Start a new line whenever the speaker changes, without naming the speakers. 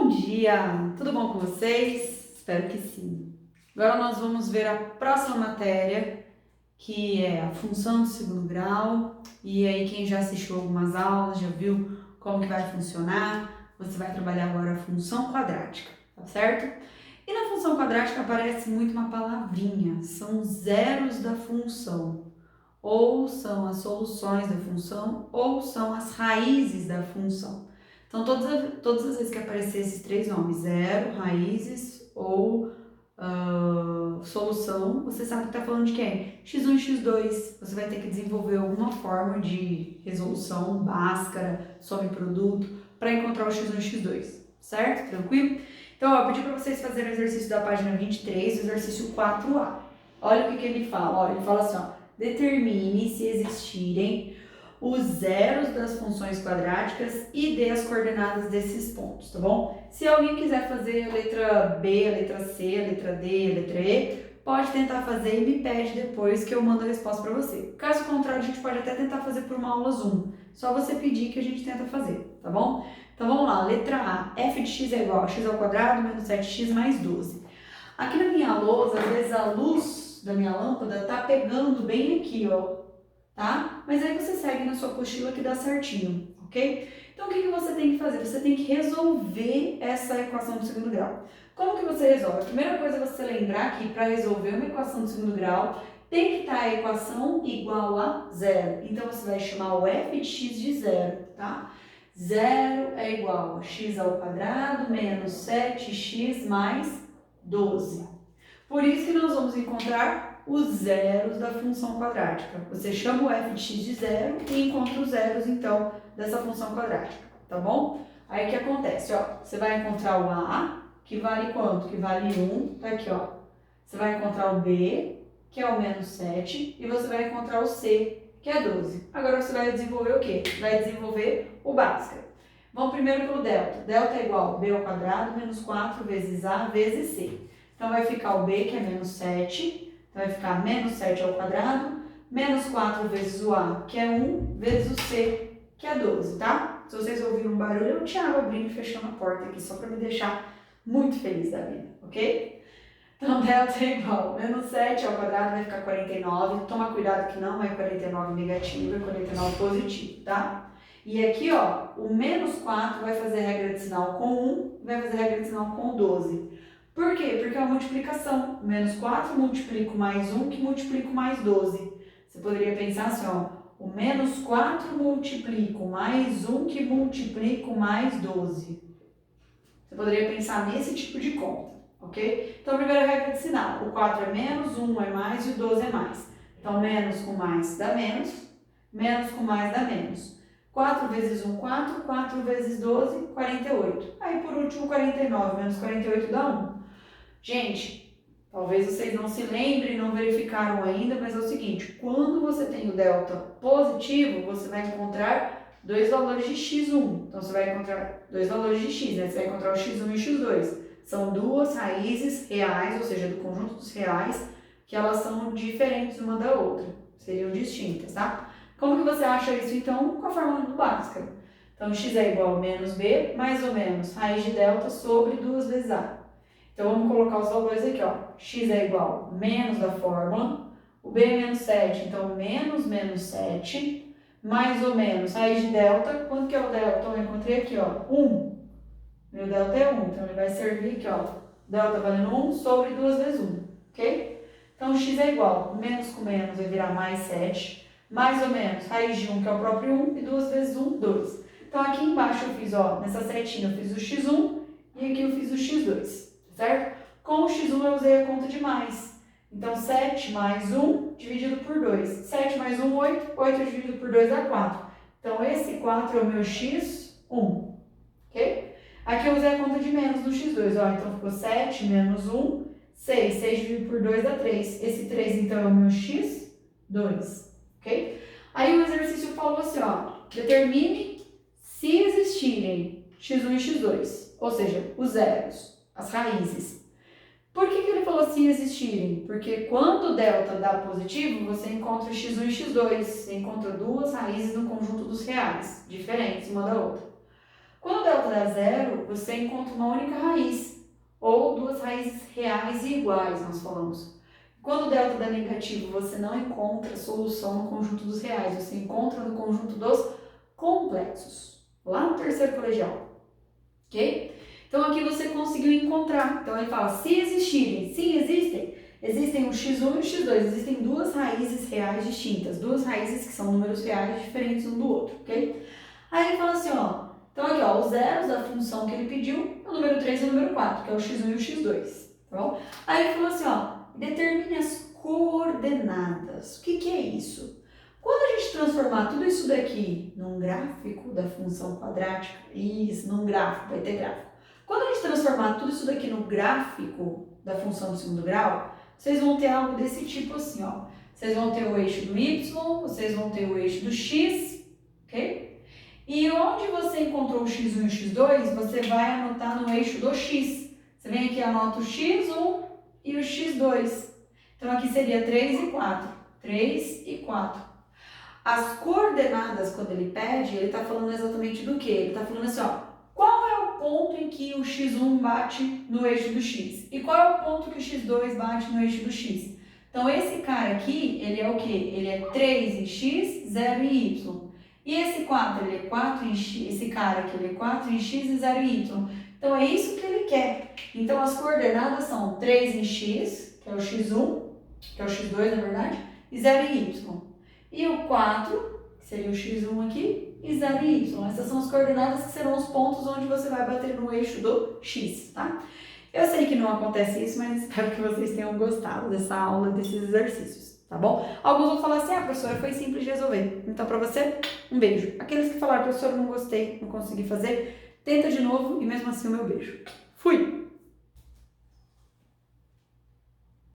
Bom dia! Tudo bom com vocês? Espero que sim. Agora nós vamos ver a próxima matéria, que é a função do segundo grau. E aí quem já assistiu algumas aulas, já viu como que vai funcionar, você vai trabalhar agora a função quadrática, tá certo? E na função quadrática aparece muito uma palavrinha, são zeros da função. Ou são as soluções da função, ou são as raízes da função. Então, todas as vezes que aparecer esses três nomes, zero, raízes ou solução, você sabe que está falando de quem? x1 e x2. Você vai ter que desenvolver alguma forma de resolução, Bhaskara, soma e produto, para encontrar o x1 e x2, certo? Tranquilo? Então, eu pedi para vocês fazerem o exercício da página 23, o exercício 4A. Olha o que ele fala. Olha, ele fala assim, ó, determine se existirem os zeros das funções quadráticas e dê as coordenadas desses pontos, tá bom? Se alguém quiser fazer a letra B, a letra C, a letra D, a letra E, pode tentar fazer e me pede depois que eu mando a resposta para você. Caso contrário, a gente pode até tentar fazer por uma aula Zoom. Só você pedir que a gente tenta fazer, tá bom? Então vamos lá, letra A, f de x é igual a x ao quadrado menos 7x mais 12. Aqui na minha lousa, às vezes a luz da minha lâmpada tá pegando bem aqui, ó, tá? Mas aí você segue na sua apostila que dá certinho, ok? Então o que você tem que fazer? Você tem que resolver essa equação do segundo grau. Como que você resolve? A primeira coisa é você lembrar que para resolver uma equação do segundo grau, tem que estar a equação igual a zero. Então você vai chamar o f de x de zero, tá? Zero é igual a x ao quadrado menos 7x mais 12. Por isso que nós vamos encontrar os zeros da função quadrática. Você chama o f de x de zero e encontra os zeros, então, dessa função quadrática, tá bom? Aí o que acontece, ó, você vai encontrar o a, que vale quanto? Que vale 1, tá aqui, ó. Você vai encontrar o b, que é o menos 7, e você vai encontrar o c, que é 12. Agora você vai desenvolver o quê? Vai desenvolver o Bhaskara. Vamos primeiro pelo delta. Delta é igual a b ao quadrado menos 4 vezes a vezes c. Então, vai ficar o b, que é menos 7. Então, vai ficar menos 7 ao quadrado, menos 4 vezes o a, que é 1, vezes o c, que é 12, tá? Se vocês ouviram um barulho, é o Thiago abrindo e fechando a porta aqui, só para me deixar muito feliz da vida, ok? Então, delta é igual a menos 7 ao quadrado, vai ficar 49. Toma cuidado que não é 49 negativo, é 49 positivo, tá? E aqui, ó, o menos 4 vai fazer regra de sinal com 1, vai fazer regra de sinal com 12. Por quê? Porque é uma multiplicação. Menos 4 multiplico mais 1 que multiplico mais 12. Você poderia pensar assim, ó, o menos 4 multiplico mais 1 que multiplico mais 12. Você poderia pensar nesse tipo de conta, ok? Então, a primeira regra de sinal, o 4 é menos, 1 é mais e o 12 é mais. Então, menos com mais dá menos com mais dá menos. 4 vezes 1, 4, 4 vezes 12, 48. Aí, por último, 49, menos 48 dá 1. Gente, talvez vocês não se lembrem, não verificaram ainda, mas é o seguinte, quando você tem o delta positivo, você vai encontrar dois valores de x1. Então, você vai encontrar dois valores de x, né? Você vai encontrar o x1 e o x2. São duas raízes reais, ou seja, do conjunto dos reais, que elas são diferentes uma da outra, seriam distintas, tá? Como que você acha isso, então, com a fórmula do Bhaskara? Então, x é igual a menos b, mais ou menos, raiz de delta sobre 2 vezes a. Então, vamos colocar os valores aqui, ó. X é igual a menos da fórmula, o b é menos 7, então menos menos 7, mais ou menos, raiz de delta, quanto que é o delta? Então, eu encontrei aqui, ó, 1. Meu delta é 1, então ele vai servir aqui, ó, delta valendo 1 sobre 2 vezes 1, ok? Então, x é igual, menos com menos vai virar mais 7, mais ou menos, raiz de 1, que é o próprio 1, e 2 vezes 1, 2. Então, aqui embaixo eu fiz, ó, nessa setinha eu fiz o x1 e aqui eu fiz o x2. Certo? Com o x1 eu usei a conta de mais. Então, 7 mais 1 dividido por 2. 7 mais 1, 8. 8 dividido por 2 dá 4. Então, esse 4 é o meu x1. Ok? Aqui eu usei a conta de menos no x2. Ó, então, ficou 7 menos 1, 6. 6 dividido por 2 dá 3. Esse 3, então, é o meu x2. Ok? Aí, o exercício falou assim, ó. Determine se existirem x1 e x2. Ou seja, os zeros. As raízes. Por que ele falou se existirem? Porque quando o delta dá positivo, você encontra x1 e x2. Você encontra duas raízes no conjunto dos reais, diferentes uma da outra. Quando o delta dá zero, você encontra uma única raiz, ou duas raízes reais e iguais, nós falamos. Quando o delta dá negativo, você não encontra solução no conjunto dos reais, você encontra no conjunto dos complexos, lá no terceiro colegial, ok? Então aqui você conseguiu encontrar, então ele fala, se existirem, sim, existem o x1 e o x2, existem duas raízes reais distintas, duas raízes que são números reais diferentes um do outro, ok? Aí ele fala assim, ó, então aqui, ó, os zeros da função que ele pediu, o número 3 e o número 4, que é o x1 e o x2, tá bom? Aí ele falou assim, ó, determine as coordenadas. O que é isso? Quando a gente transformar tudo isso daqui num gráfico da função quadrática, isso, num gráfico, vai ter gráfico. Quando a gente transformar tudo isso daqui no gráfico da função do segundo grau, vocês vão ter algo desse tipo assim, ó. Vocês vão ter o eixo do y, vocês vão ter o eixo do x, ok? E onde você encontrou o x1 e o x2, você vai anotar no eixo do x. Você vem aqui e anota o x1 e o x2. Então aqui seria 3 e 4. 3 e 4. As coordenadas, quando ele pede, ele está falando exatamente do que? Ele está falando assim, ó, qual é o ponto em que o x1 bate no eixo do x? E qual é o ponto que o x2 bate no eixo do x? Então esse cara aqui, ele é o que? Ele é 3 em x, 0 em y. E esse 4, ele é 4 em x, esse cara aqui, ele é 4 em x e 0 em y. Então é isso que ele quer. Então as coordenadas são 3 em x, que é o x1, que é o x2 na verdade, e 0 em y. E o 4, que seria o x1 aqui, e 0 em y. Essas são as coordenadas que serão os pontos onde você vai bater no eixo do x, tá? Eu sei que não acontece isso, mas espero que vocês tenham gostado dessa aula, desses exercícios, tá bom? Alguns vão falar assim, professora, foi simples de resolver. Então, pra você, um beijo. Aqueles que falaram, professora, não gostei, não consegui fazer, tenta de novo e mesmo assim o meu beijo.